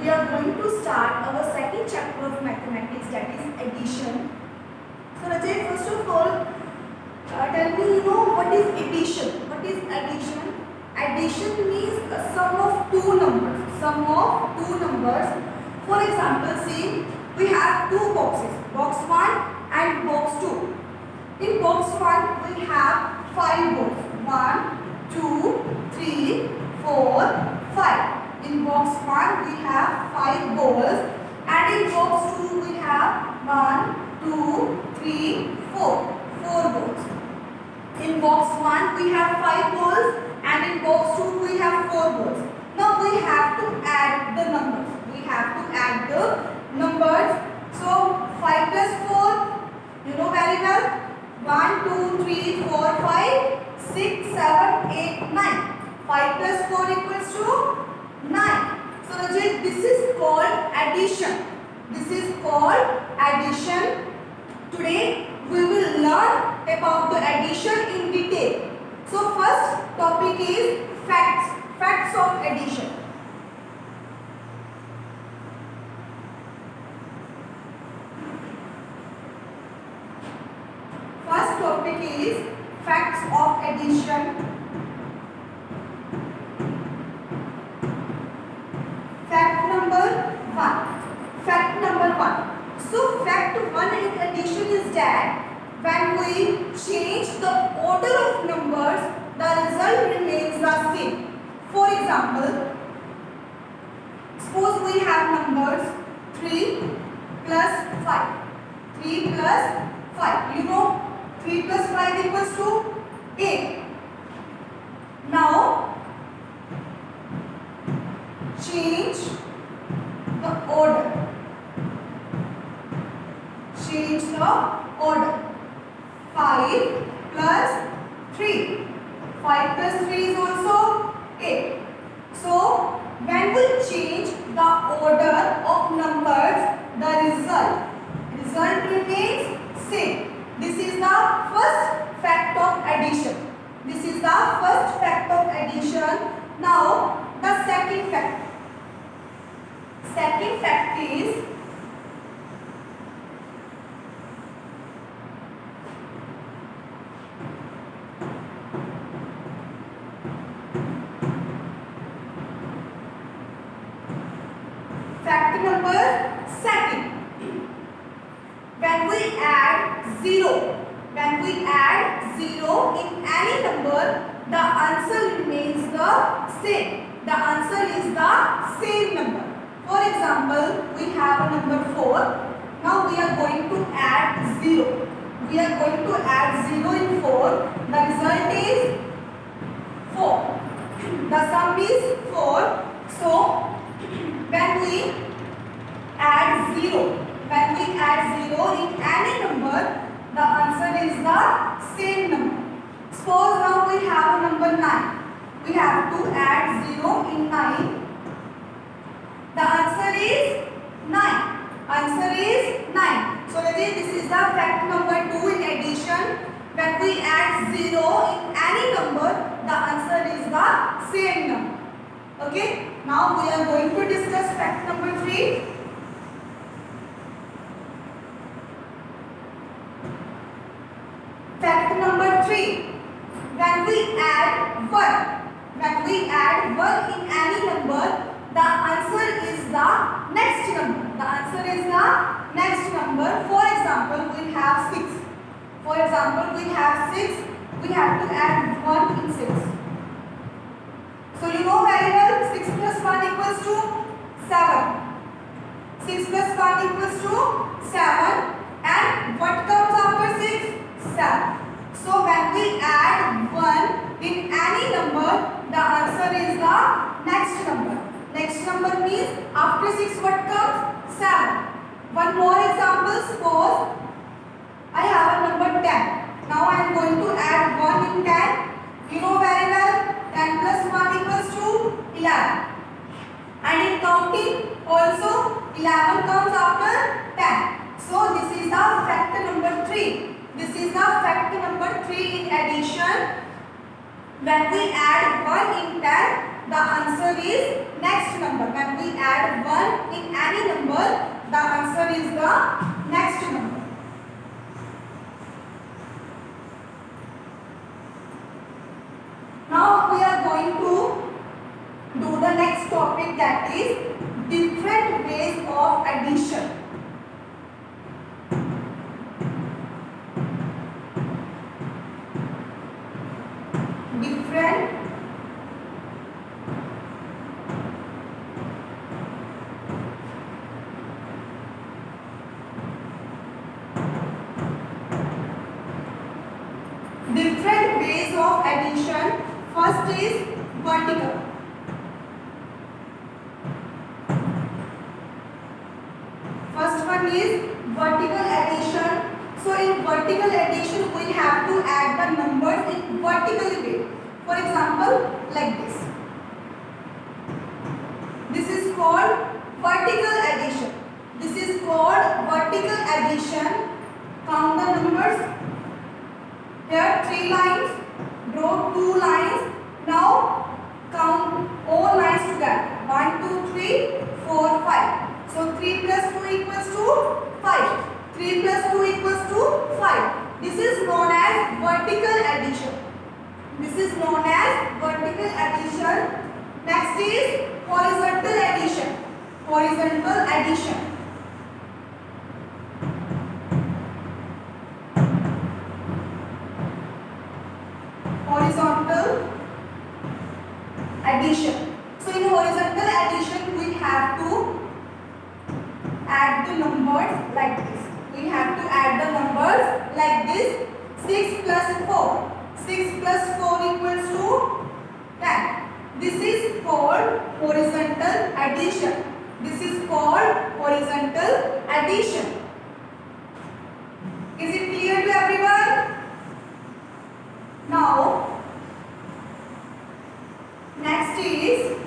we are going to start our second chapter of mathematics, that is addition. So Rajay, first of all, tell me, what is addition? What is addition? Addition means a sum of two numbers. Sum of two numbers. For example, see, we have two boxes, box 1 and box 2. In box 1, we have 5 balls. 1, 2, 3, 4, 5. In box 1, we have 5 balls, and in box 2, we have 1, 2, 3, 4. 4 balls. In box 1, we have 5 balls, and in box 2, we have 4 balls. Now we have to add the numbers. We have to add the numbers. So 5 plus 4, you know very well. 1, 2, 3, 4, 5, 6, 7, 8, 9. 5 plus 4 equals to 9. So Rajat, this is called addition. This is called addition. Today we will learn about the addition in detail. So first topic is facts. Facts of addition. First topic is facts of addition. Fact number 1. Fact number 1. So fact 1 in addition is that when we change the order of numbers, the result remains the same. For example, suppose we have numbers 3 plus 5. 3 plus 5. You know 3 plus 5 equals to 8. Now change the order. Change the order. 5 plus 3. 5 plus 3 is also 8. So when we change the order of numbers, the result remains same. This is the first fact of addition. This is the first fact of addition. Now the second fact. Second fact is fact number 2. When we add 0, when we add 0 in any number, the answer remains the same. The answer is the same number. For example, we have number 4. Now we are going to add 0. We are going to add 0 in 4. The result is 4. The sum is 4. So when we add 0, when we add 0 in any number, the answer is the same number. Suppose now we have a number 9. We have to add 0 in 9. The answer is 9. Answer is 9. So this is the fact number 2 in addition. When we add 0 in any number, the answer is the same number. Okay. Now we are going to discuss fact number 3. Fact number 3. When we add 1 in any number, the answer is the next number. The answer is the next number. For example, we have 6. For example, we have 6. We have to add 1 in 6. So you know very well 6 plus 1 equals to 7. 6 plus 1 equals to 7. And what comes after 6? 7. So when we add 1 in any number, the answer is the next number. Next number means after 6 what comes? 7. One more example. Suppose I have a number 10. Now I am going to add 1 in 10. You know very well 10 plus 1 equals to 11. And in counting also 11 comes after 10. So this is the factor number 3. This is the factor number 3 in addition. When we add 1 in 10, the answer is next number. When we add 1 in any number, the answer is the next number. Now we are going to do the next topic, that is different ways of addition. Different ways of addition. First is vertical. First one is vertical addition. So in vertical addition, we have to add the numbers in vertical way. For example, like this. This is called vertical addition. This is called vertical addition. Count the numbers. Here 3 lines. Draw 2 lines. Now count all lines together. 1, 2, 3, 4, 5. So 3 plus 2 equals to 5. 3 plus 2 equals to 5. This is known as vertical addition. This is known as vertical addition. Next is horizontal addition. Horizontal addition. Horizontal addition. So in horizontal addition, we have to add the numbers like this. We have to add the numbers like this. 6 plus 4. 6 plus 4 equals to 10. This is called horizontal addition. This is called horizontal addition. Is it clear to everyone? Now, next is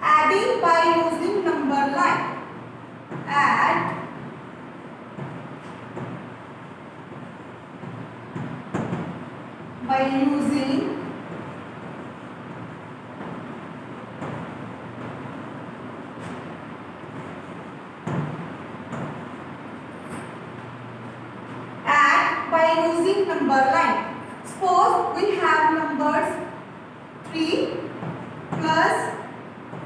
adding by using number line. Add by using number line. Suppose we have numbers 3 plus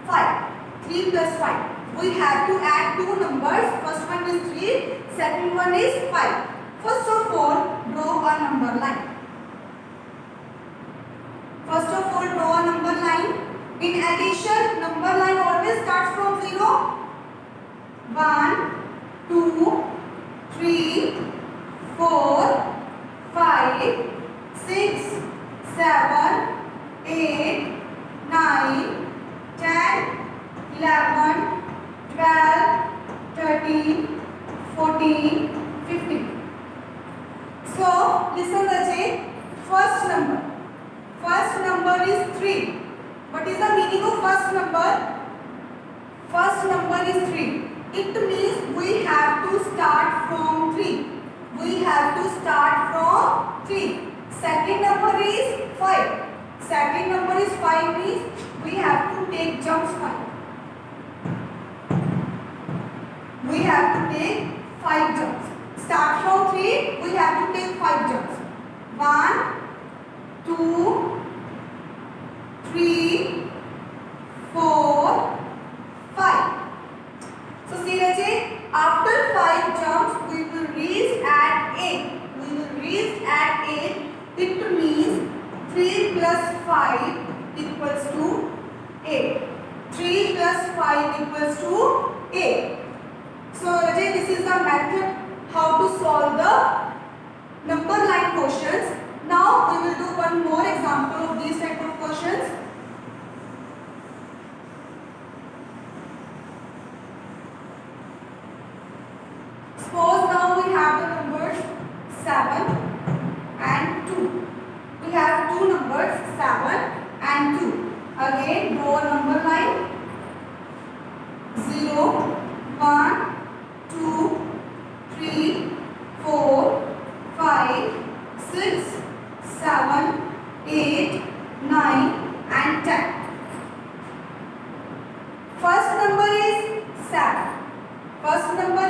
5. 3 plus 5. We have to add two numbers. First one is 3, second one is 5. First of all, draw a number line. First of all, draw a number line. In addition, number line always starts from 0. 1, 2, 3, 4, 5, 6, 7, 8, 9, 10, 11, 12, 13, 14, 15. So, listen Rajay. First number. First number is 3. What is the meaning of first number? First number is 3. It means we have to start from 3. We have to start from 3. Second number is 5. Second number is 5 means we have to take jumps 5. We have to take 5 jumps. Start from 3, we have to take 5 jumps. 1, 2, 3, 4, 5. So see Rajay, after 5 jumps we will reach at 8. We will reach at 8. It means 3 plus 5 equals to 8. 3 plus 5 equals to 8. So Rajay, this is the method how to solve the number line questions. Now we will do one more example of these type of questions. Suppose now we have the numbers 7 and 2. We have two numbers 7 and 2. Again draw a number line. 0, 1, 2, 3, 4, 5, 6,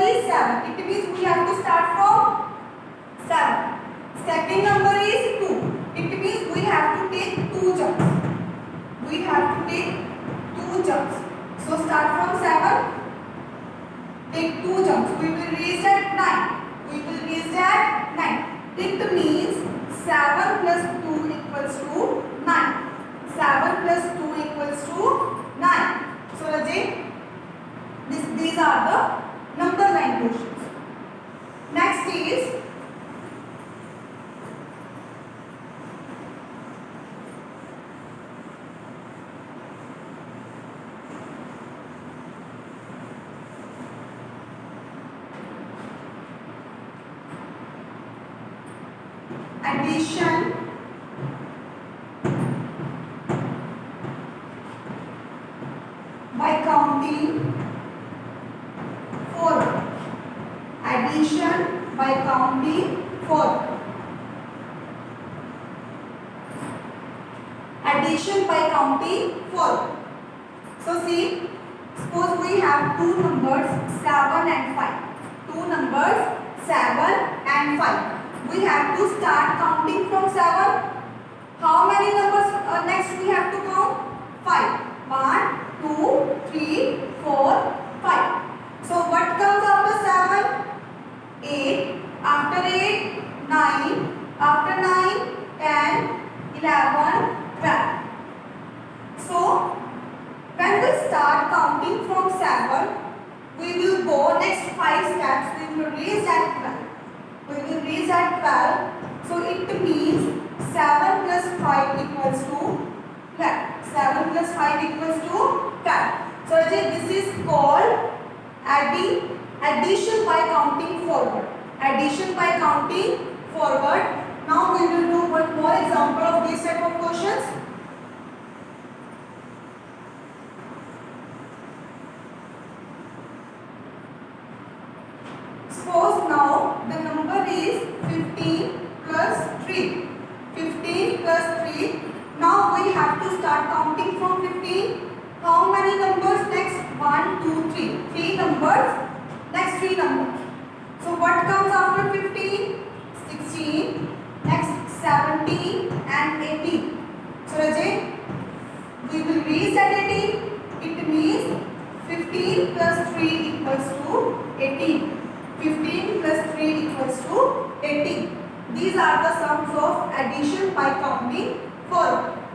is 7. It means we have to start from 7. Second number is 2. It means we have to take 2 jumps. We have to take 2 jumps. So start from 7. Take 2 jumps. We will reach at 9. We will reach at 9. It means 7 plus 2 equals to 9. 7 plus 2 equals to 9. So Rajay, these are the number line questions. Next is addition by counting forward. Addition by counting forward. Addition by counting forward. So see, suppose we have two numbers 7 and 5. Two numbers 7 and 5. We have to start counting from 7. How many numbers next we have to count? 5. 1, 2, 3, 4, 5. So what comes after 7? 8. After 8, 9. After 9, 10, 11, 12. So when we start counting from 7, we will go next 5 steps. We will reach at 12. We will reach at 12. So it means 7 plus 5 equals to 12. 7 plus 5 equals to 12. So this is called addition by counting forward. Addition by counting forward. Now we will do one more example of this type of questions. Suppose now the number is 15 plus 3. 15 plus 3. Now we have to start counting from 15. How many numbers next? 1, 2, 3. 3 numbers. Next 3 numbers. So what comes after 15? 16. Next 17 and 18. So Rajay, we will reach at 18. It means 15 plus 3 equals to 18. 15 plus 3 equals to 18. These are the sums of addition by counting forward.